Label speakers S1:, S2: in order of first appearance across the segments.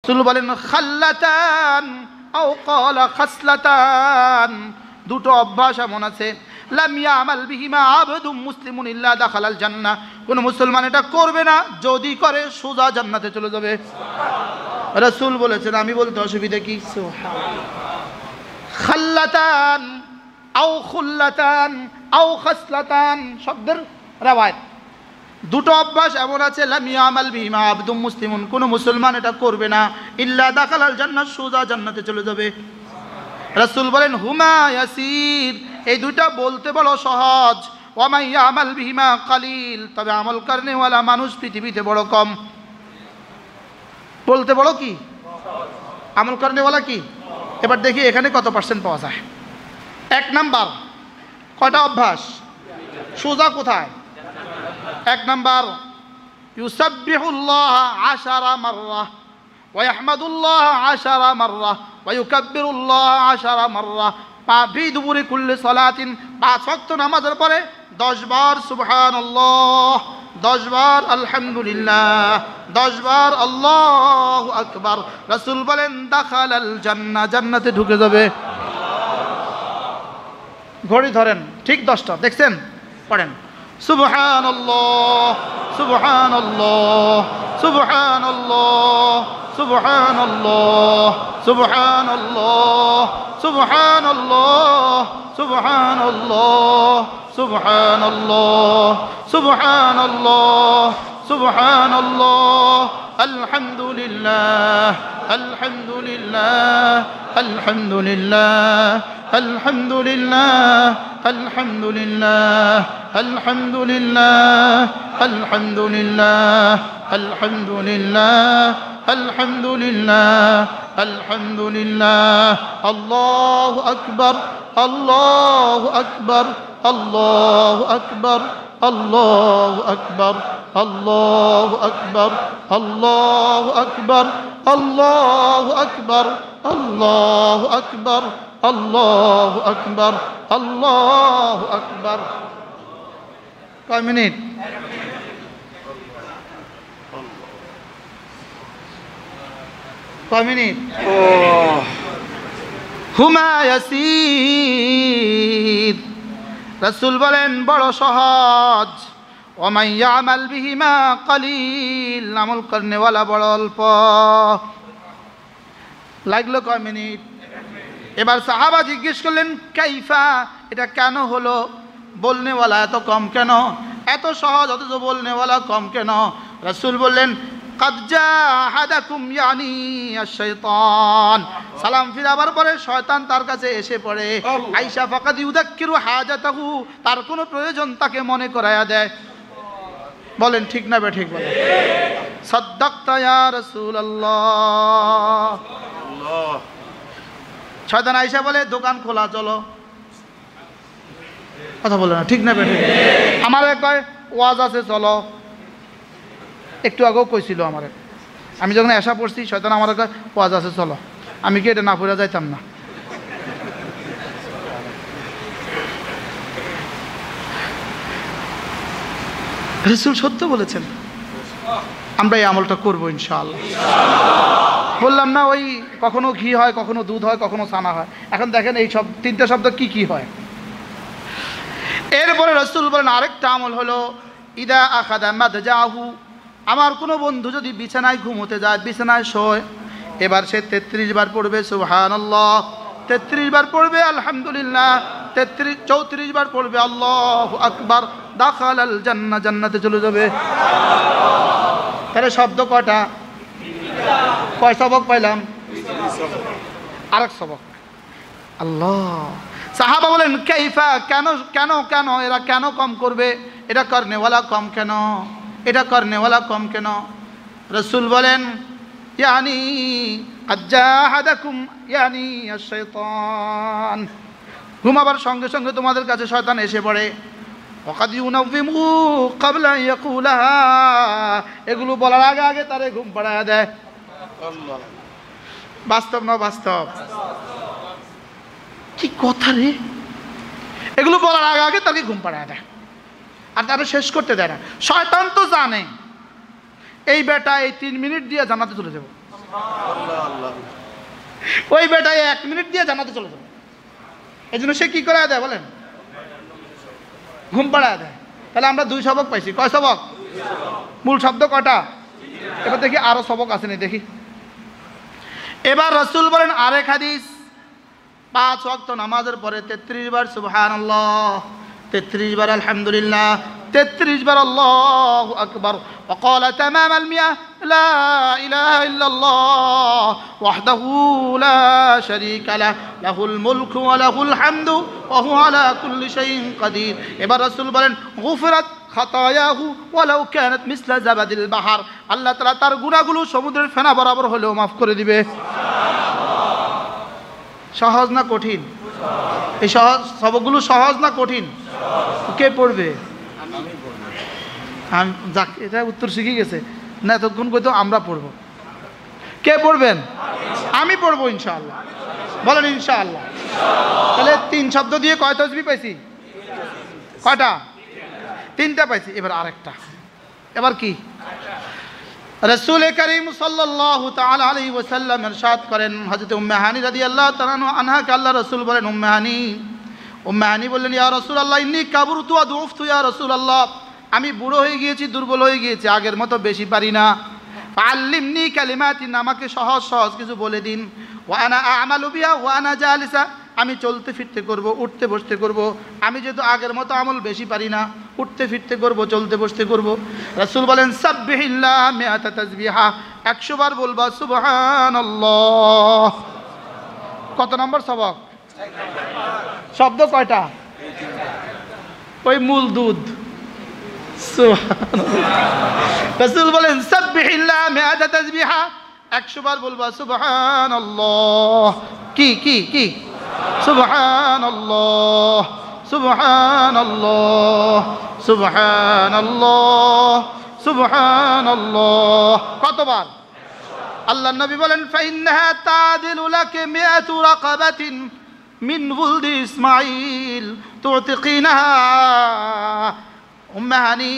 S1: রাসূল বলেন খাল্লাতান আও ক্বালা খাসলাতান, দুটো অভ্যাস এমন আছে লাম ইয়ামাল বিহিমা আবদুম মুসলিমুন ইল্লা দাখালাল জান্নাহ, কোন মুসলমান এটা করবে না, যদি করে সোজা জান্নাতে চলে যাবে। রাসূল বলেছেন, আমি বলতে অসুবিধা কি? খাল্লাতান আও খুল্লাতান আও খাসলাতান শব্দের রাওয়ায়াত, দুটো অভ্যাস এমন আছে লাম ইয়ামাল বিহিমা আবদুম মুসলিমুন, কোন মুসলমান এটা করবে না, ইল্লা দাখালাল জান্নাহ, সোজা জান্নাতে চলে যাবে। রাসূল বলেন হুমা ইয়াসির, এই দুইটা বলতে বড় সহজ, ওয়া মান ইয়ামাল বিহিমা কালিল, তবে আমল করনেওয়ালা মানুষ পৃথিবীতে বড় কম। বলতে বড় কি, আমল করনেওয়ালা কি? এবার দেখি এখানে কত পার্সেন্ট পাওয়া যায়। 1 নাম্বার, কয়টা অভ্যাস? সোজা কোথায়? 1 নাম্বার, ইউসাব্বিহুল্লাহ 10 মাররা ওয়া ইয়াহমাদুল্লাহ 10 মাররা ওয়া ইউকাব্বিরুল্লাহ 10 মাররা, ফি দুবুরি কুল্লি সালাতিন, 5 ওয়াক্ত নামাজের পরে 10 বার সুবহানাল্লাহ, 10 বার আলহামদুলিল্লাহ, 10 বার আল্লাহু আকবার। রাসূল বলেন দাখালাল জান্নাহ, জান্নাতে ঢুকে যাবে। ঘড়ি ধরেন, ঠিক 10টা, দেখছেন? পড়েন সুবহানাল্লাহ সুবহানাল্লাহ সুবহানাল্লাহ সুবহানাল্লাহ সুবহানাল্লাহ সুবহানাল্লাহ সুবহানাল্লাহ সুবহানাল্লাহ সুবহানাল্লাহ সুবহানাল্লাহ, আলহামদুলিল্লাহ আলহামদুলিল্লাহ আলহামদুলিল্লাহ আলহামদুলিল্লাহ আলহামদুলিল্লাহ আলহামদুলিল্লাহ আলহামদুলিল্লাহ আলহামদুলিল্লাহ আলহামদুলিল্লাহ আলহামদুলিল্লাহ, আল্লাহু আকবার আল্লাহু আকবার আল্লাহু আকবার আল্লাহু আকবার আল্লাহু আকবার আল্লাহু আকবার আল্লাহু আকবার আল্লাহু আকবার আল্লাহু আকবার আল্লাহু আকবার। কয় মিনিট? কয় মিনিট? হুমা ইয়াসির, রাসূল বলেন বড় সহজ, ওয়া মান ইয়ামাল বিহিমা কালিল, আমল করনেওয়ালা বড় অল্প। লাগলো কয় মিনিট? এবার সাহাবা জিজ্ঞেস করলেন কাইফা, এটা কেন হলো? বলনেওয়ালা এত কম কেন? এত সহজ অথচ বলনেওয়ালা কম কেন? রাসূল বললেন কাদ জাহাদাকুম ইয়ানি আশ-শাইতান, সালাম ফিরাবার পরে শয়তান তার কাছে এসে পড়ে। আয়েশা ফাকাদ ইউযাক্কিরু হাজাতাহু, তার কোনো প্রয়োজন তাকে মনে করায়া দেয়। বলেন ঠিক না বে ঠিক? বলেন সাদ্দাকতা ইয়া রাসূলুল্লাহ। শয়তান আয়েশা বলে দোকান খোলা, চলো। কথা বলে না, ঠিক না বে ঠিক? আমারে কয় ওয়াজ আছে, চলো। একটু আগেও কইছিল আমারে, আমি যখন এসা পড়ছি শয়তান আমার কয় ওয়াজ আছে, চলো। আমি কি এটা না পড়ে যাইতাম না? রাসূল সত্য বলেছেন, আমরা এই আমলটা করবো ইনশাআল্লাহ। বললাম না ওই কখনো ঘি হয়, কখনো দুধ হয়, কখনো ছানা হয়। এখন দেখেন এই সব 3টা শব্দ কি কি হয়। এরপরে রাসূল বলেন আরেকটা আমল হলো ইদা আখাদা মাদজাহু, আমার কোনো বন্ধু যদি বিছানায় ঘুমোতে যায়, বিছানায় শোয়, এবার সে 33 বার পড়বে সুবহানাল্লাহ, 33 বার পড়বে আলহামদুলিল্লাহ, 34 বার পড়বে আল্লাহু আকবার, দাখালাল জান্নাহ, জান্নাতে চলে যাবে। তাহলে শব্দ কয়টা? কয় সবক পাইলাম? আরেক সবক। আল্লাহ। সাহাবা বলেন কাইফা, কেন কেন কেন এরা কেন কম করবে? এটা করনেওয়ালা কম কেন? এটা করনেওয়ালা কম কেন? রাসূল বলেন ইয়ানি আজাহাদাকুম ইয়ানি আশ-শাইতান, ঘুমাবার সঙ্গে সঙ্গে তোমাদের কাছে শয়তান এসে পড়ে। ওয়াকাদ ইউনাউযিমু ক্বাবলা ইয়াকুলাহা, এগুলো বলার আগে আগে তারে ঘুম পাড়ায়া দেয়। আল্লাহ, বাস্তব না বাস্তব? কি কথা রে! এগুলো বলার আগে আগে তাকে ঘুম পাড়ায়া দেয় আর তারা শেষ করতে দেয় না। শয়তান তো জানে এই বেটা এই 3 মিনিট দিয়ে জান্নাতে চলে যাব। ওই বেটায় 1 মিনিট দিয়ে জান্নাতে চলে যাবে। এই জন্য সে কি করে দেয় বলেন? ঘুম পাড়ায় দেয়। তাহলে আমরা 2 সবক পাইছি। কয় সবক? মূল শব্দ কয়টা? এবার দেখি আরো সবক আছে নি দেখি। এবার রাসূল বলেন আরেক হাদিস, 5 ওয়াক্ত নামাজের পরে 33 বার সুবহানাল্লাহ, 33 বার আলহামদুলিল্লাহ, 33 বার আল্লাহু আকবার। وقال تمام المئة لا إله إلا الله وحده لا شريك له له الملك وله الحمد وهو على كل شيء قدير। এবার রাসূল বলেন গুফরাত খাতায়াহু ওয়ালাউ কানাত মিসলা জাবাদিল বাহার, আল্লাহ তাআলা তার গুনাহগুলো সমুদ্রের ফেনা বরাবর হলেও maaf করে দিবে। সহজ না কঠিন? এই সহজ সবগুলো সহজ না কঠিন? কে পড়বে? যাক, এটা উত্তর শিখে গেছে না, এতক্ষণ কইতো আমরা পড়বো। কে পড়বেন? আমি পড়বো ইনশাআল্লাহ। বলেন ইনশাআল্লাহ। তাহলে 3 শব্দ দিয়ে কয় তাসবিহ পাইছি? কয়টা? 3টা পাইছি। এবার আরেকটা। এবার কি? রাসূল করিম সাল্লাল্লাহু তাআলা আলাইহি ওয়াসাল্লাম ইরশাদ করেন, হযরত উম্মে হানি রাদিয়াল্লাহু তাআলা আনহাকে আল্লাহ রাসূল বলেন, উম্মে হানি বললেন, ইয়া রাসূলুল্লাহ ইন্নী কাবুরতু ওয়া দুফতু ইয়া রাসূলুল্লাহ, আমি বুড়ো হয়ে গিয়েছি, দুর্বল হয়ে গিয়েছি, আগের মতো বেশি পারি না। ফাআল্লিমনি কালিমাতিন, আমাকে সহজ সহজ কিছু বলে দিন। ওয়া আনা আমালু বিহা ওয়া আনা জালিসা, আমি চলতে ফিরতে করব, উঠতে বসতে করব। আমি যেহেতু আগের মতো আমল বেশি পারি না, উঠতে ফিরতে করব, চলতে বসতে করব। রাসূল বলেন সাব্বিহিল্লাহ মিআতা তাসবিহা, 100 বার বলবা সুবহানাল্লাহ। কত নম্বর সবক? শব্দ কয়টা? ওই মূল দুধ। রাসূল বলেন সাব্বিহিল্লাহ মিআতা তাসবিহা, 100 বার বলবা সুবহানাল্লাহ। কি কি কি? সুবহানাল্লাহ সুবহানাল্লাহ সুবহানাল্লাহ সুবহানাল্লাহ। কতবার? আল্লাহর নবী বলেন ফাইন্নাহা তাদিলু লাকা মিআতু রাকাবাতিন মিন ওয়ালদি ইসমাঈল তুতিকিনাহা। উম্মে হানি,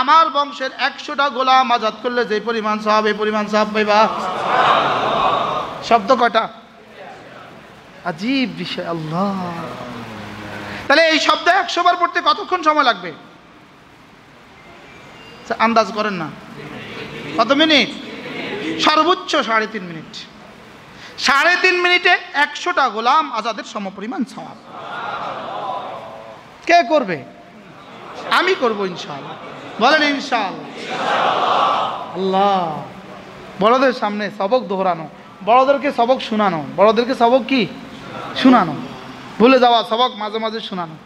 S1: আমার বংশের 100টা গোলাম আজাদ করলে যে পরিমাণ সওয়াব, এই পরিমাণ সওয়াব পাইবা। শব্দ কয়টা? আজীব বিষয়। আল্লাহ, তাহলে এই শব্দ 100 বার পড়তে কতক্ষণ সময় লাগবে? আন্দাজ করেন না। কত মিনিট? সর্বোচ্চ 3.5 মিনিট। 3.5 মিনিটে 100টা গোলাম আজাদের সমপরিমাণ সওয়াব। কে করবে? আমি করবো ইনশাআল্লাহ। বলেন ইনশাআল্লাহ। আল্লাহ, বড়দের সামনে সবক দোহরানো, বড়দেরকে সবক শোনানো, বড়দেরকে সবক কি শোনানো, ভুলে যাওয়া সবক মাঝে মাঝে শোনানো।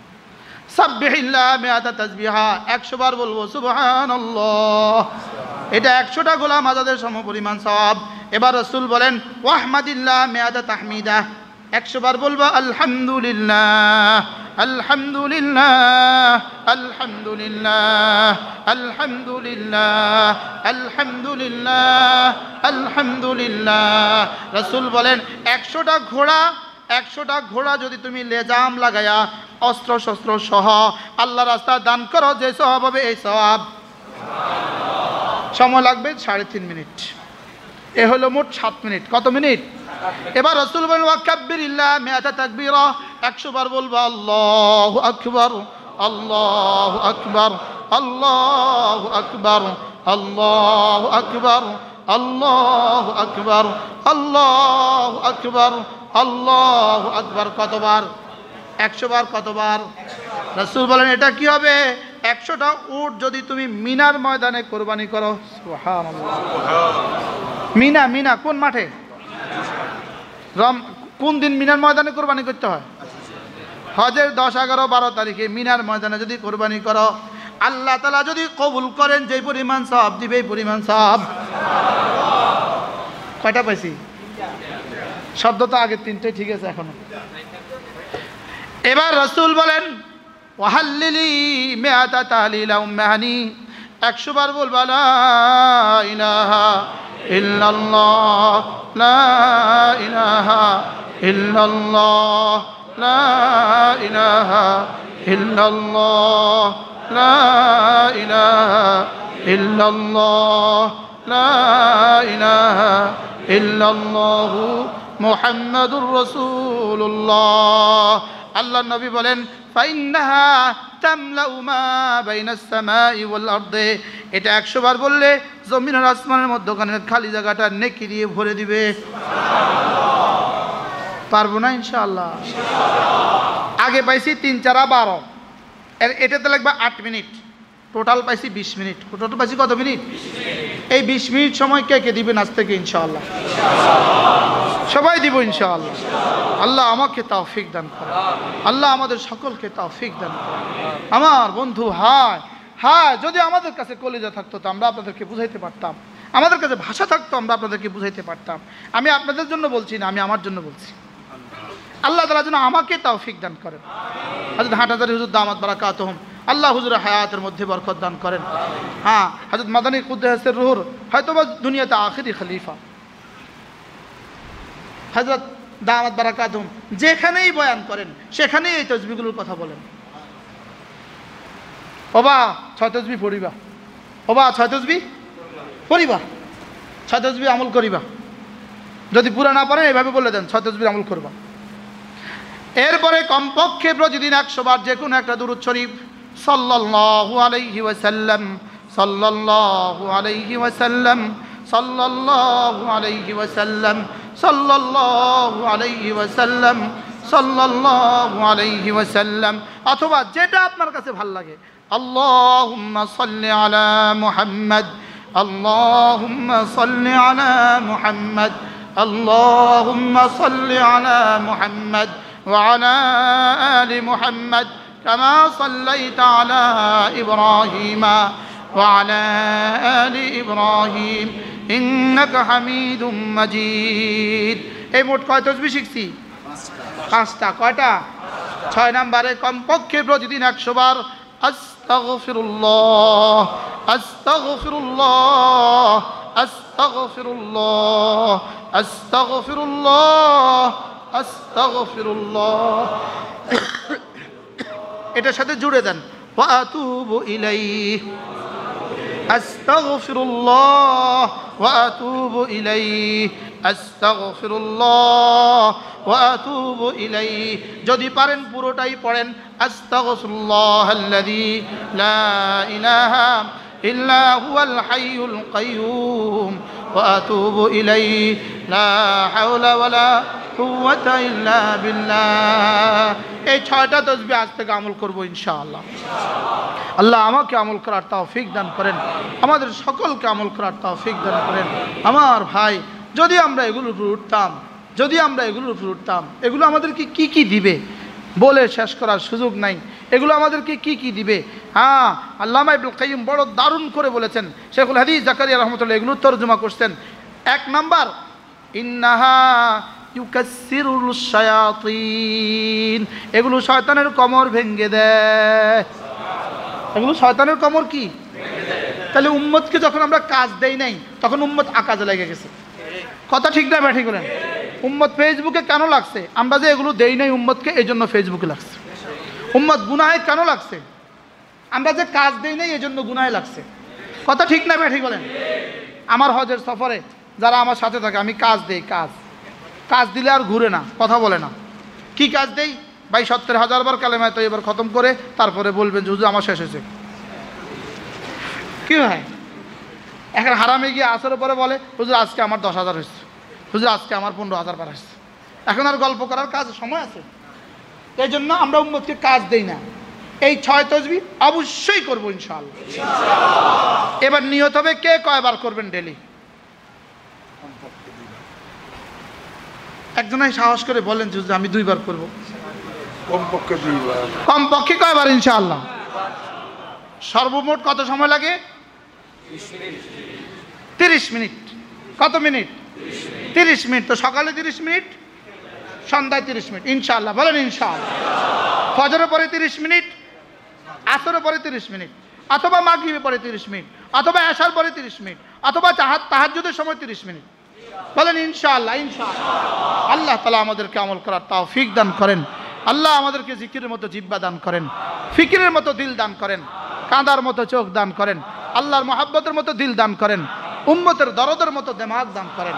S1: সাব্বিহিল্লাহ মিআতা তাসবিহা, 100 বার বলবো সুবহানাল্লাহ। এটা 100টা গোলাম আজাদের সমপরিমাণ সওয়াব। এবার রাসূল বলেন ওয়াহমাদিল্লাহ মিআতা তাহমিদা, 100 বার বলবা আলহামদুলিল্লাহ আলহামদুলিল্লাহ আলহামদুলিল্লাহ আলহামদুলিল্লাহ আলহামদুলিল্লাহ আলহামদুলিল্লাহ। রাসূল বলেন 100টা ঘোড়া যদি তুমি লেজাম লাগায়া অস্ত্র শস্ত্র সহ আল্লাহ রাস্তা দান করো, যে সওয়াব হবে এই সওয়াব। সময় লাগবে 3.5 মিনিট। এ হলো মোট 7 মিনিট। কত মিনিট? এবার রাসূল বলেন ওয়াকাব্বিরিল্লাহ মিআতা তাকবীরা, 100 বার বলবা আল্লাহু আকবার আল্লাহু আকবার আল্লাহু আকবার আল্লাহু আকবার আল্লাহু আকবার আল্লাহু আকবার আল্লাহু আকবার। কতবার? 100 বার। কতবার? রাসূল বলেন এটা কি হবে? 100টা উট যদি তুমি মিনার ময়দানে কোরবানি করো। সুবহানাল্লাহ। মিনা কোন মাঠে? কোন দিন মিনার ময়দানে কোরবানি করতে হয়? হজের 10, 11, 12 তারিখে মিনার ময়দানে যদি কোরবানি করো, আল্লাহ তাআলা যদি কবুল করেন, যে পরিমাণ সওয়াব দিবে এই পরিমাণ সওয়াব। কয়টা পাইছি? শব্দ তো আগে 3টাই ঠিক আছে এখনো। এবার রাসূল বলেন ওয়াহাল্লিলি মিআতা তাহলিলা উম্মে হানি, 100 বার বলবা লা ইলাহা ইল্লাল্লাহ লা ইলাহা ইল্লাল্লাহ লা ইলাহা ইল্লাল্লাহ লা ইলাহা ইল্লাল্লাহ লা ইলাহা ইল্লাল্লাহু মুহাম্মাদুর রাসূলুল্লাহ। আল্লাহর নবী বলেন ফাইন্নাহা তামলাউ মা বাইনাস সামাই ওয়াল আরদি, এটা 100 বার বললে জমিন আর আসমানের মধ্যখানের খালি জায়গাটা নেকি দিয়ে ভরে দিবে। পারবো না ইনশাআল্লাহ? আগে পাইছি 3 4 12, এটাতে লাগবে 8 মিনিট, টোটাল পাইছি 20 মিনিট। টোটাল পাইছি কত মিনিট? এই 20 মিনিট সময় কে কে দিবেন আজ থেকে ইনশাআল্লাহ? সবাই দিব ইনশাআল্লাহ। আল্লাহ আমাকে তৌফিক দান করেন, আল্লাহ আমাদের সকলকে তৌফিক দান করেন। আমার বন্ধু, হায় হায়, যদি আমাদের কাছে কলিজা থাকতো তো আমরা আপনাদেরকে বুঝাইতে পারতাম, আমাদের কাছে ভাষা থাকতো আমরা আপনাদেরকে বুঝাইতে পারতাম। আমি আপনাদের জন্য বলছি না, আমি আমার জন্য বলছি। আল্লাহ তাআলা যেন আমাকে তৌফিক দান করেন। হযরত হাটহাজারী হুজুর দামাত বারাকাতুহুম, আল্লাহ হুজুরের হায়াতের মধ্যে বরকত দান করেন। হ্যাঁ, হযরত মাদানী কুদ্দুসের রূহুর হয়তোবা দুনিয়াতে আখিরি খলিফা হযরত দামাত বারাকাতুহুম যেখানেই বয়ান করেন সেখানেই এই তাসবিহগুলোর কথা বলেন। ওবা 6 তাসবিহ পড়িবা, ওবা 6 তাসবিহ পড়িবা, 6 তাসবিহ আমল করিবা। যদি পুরা না পারেন এইভাবে বলে দেন 6 তাসবিহ আমল করবা। এরপরে কমপক্ষে প্রতিদিন 100 বার যে কোনো একটা দুরূদ শরীফ সাল্লাল্লাহু আলাইহি ওয়াসাল্লাম, সাল্লাল্লাহু আলাইহি ওয়াসাল্লাম, সাল্লাল্লাহু আলাইহি ওয়াসাল্লাম, সাল্লাল্লাহু আলাইহি ওয়াসাল্লাম, সাল্লাল্লাহু আলাইহি ওয়াসাল্লাম, অথবা যেটা আপনার কাছে ভালো লাগে। আল্লাহুম্মা সাল্লি আলা মুহাম্মাদ, আল্লাহুম্মা সাল্লি আলা মুহাম্মাদ, আল্লাহুম্মা সাল্লি আলা মুহাম্মাদ وعلى آل محمد كما صليت على إبراهيم وعلى آل إبراهيم إنك حميد مجيد। এই মোট কয় তাসবিহ শিখছি? 5টা। কয়টা? 6 নম্বরে কমপক্ষে প্রতিদিন 100 বার আস্তাগফিরুল্লাহ, আস্তাগফিরুল্লাহ, আস্তাগফিরুল্লাহ, আস্তাগফিরুল্লাহ, আস্তাগফিরুল্লাহ। এটার সাথে জুড়ে দেন ওয়া আতুবু ইলাইহি, আস্তাগফিরুল্লাহ ওয়া আতুবু ইলাইহি, আস্তাগফিরুল্লাহ ওয়া আতুবু ইলাইহি। যদি পারেন পুরোটাই পড়েন আস্তাগফিরুল্লাহাল্লাযী লা ইলাহা ইল্লা হুয়াল হাইয়ুল কাইয়্যুম ওয়া আতুবু ইলাইহি লা হাওলা ওয়ালা কুওয়াতা ইল্লা বিল্লাহ। এই 6টা তাসবিহ আজ থেকে আমল করব ইনশাআল্লাহ। আল্লাহ আমাকে আমল করার তৌফিক দান করেন, আমাদের সকলকে আমল করার তৌফিক দান করেন। আমার ভাই, যদি আমরা এগুলোর উপর উঠতাম, যদি আমরা এগুলোর উপর উঠতাম, এগুলো আমাদেরকে কি কি দিবে বলে শেষ করার সুযোগ নাই। এগুলো আমাদেরকে কি কি দিবে? হ্যাঁ, আল্লামা ইবনুল কাইয়্যিম বড় দারুণ করে বলেছেন। শেখুল হাদিস জাকারিয়া রাহমাতুল্লাহ এগুলো তরজমা করছেন। 1 নাম্বার, ইন্নাহা ইউকাসসিরুল শায়াতিন, এগুলো শয়তানের কোমর ভেঙে দেয়। এগুলো শয়তানের কোমর কি? তাহলে উম্মতকে যখন আমরা কাজ দেই নাই তখন উম্মত আকাজে লেগে গেছে। কথা ঠিক না ব্যাঠিক বলেন? উম্মত ফেসবুকে কেন লাগছে? আমরা যে এগুলো দেই নাই উম্মতকে, এই জন্য ফেসবুকে লাগছে। উম্মত গুনাহে কেন লাগছে? আমরা যে কাজ দেই নাই এই জন্য গুনাহে লাগছে। কথা ঠিক না ব্যাঠিক বলেন? আমার হজের সফরে যারা আমার সাথে থাকে, আমি কাজ দেই, কাজ দিলে আর ঘুরে না, কথা বলে না। কি কাজ দেই ভাই? 70,000 বার কালেমা তাইয়্যিবা খতম করে তারপরে বলবেন যে হুজুর আমার শেষ হয়েছে। কি হয়? এখন হারামে গিয়ে আসরের পরে বলে হুজুর আজকে আমার 10,000 হয়েছে, হুজুর আজকে আমার 15,000 বার আসছে। এখন আর গল্প করার কাজ সময় আছে? এই জন্য আমরা উম্মতকে কাজ দেই না। এই 6 তাসবিহ অবশ্যই করবো ইনশাআল্লাহ। এবার নিয়ত হবে কে কয়বার করবেন ডেলি। একজনাই সাহস করে বলেন যে আমি 2 বার করবো।
S2: কমপক্ষে 2 বার।
S1: কমপক্ষে কয়বার ইনশাআল্লাহ? সর্বমোট কত সময় লাগে? 30 মিনিট। কত মিনিট? 30 মিনিট। তো সকালে 30 মিনিট, সন্ধ্যায় 30 মিনিট ইনশাআল্লাহ। বলেন ইনশাআল্লাহ। ফজরের পরে 30 মিনিট, আসরের পরে 30 মিনিট, অথবা মাগরিবের পরে 30 মিনিট, অথবা এশার পরে 30 মিনিট, অথবা তাহাজ্জুদের সময় 30 মিনিট। বলেন ইনশাআল্লাহ। ইনশাআল্লাহ। আল্লাহ তাআলা আমাদেরকে আমল করার তৌফিক দান করেন। আল্লাহ আমাদেরকে জিকিরের মতো জিহ্বা দান করেন, ফিকিরের মতো দিল দান করেন, কাঁদার মতো চোখ দান করেন, আল্লাহর মহব্বতের মতো দিল দান করেন, উম্মতের দরদের মতো দিমাগ দান করেন।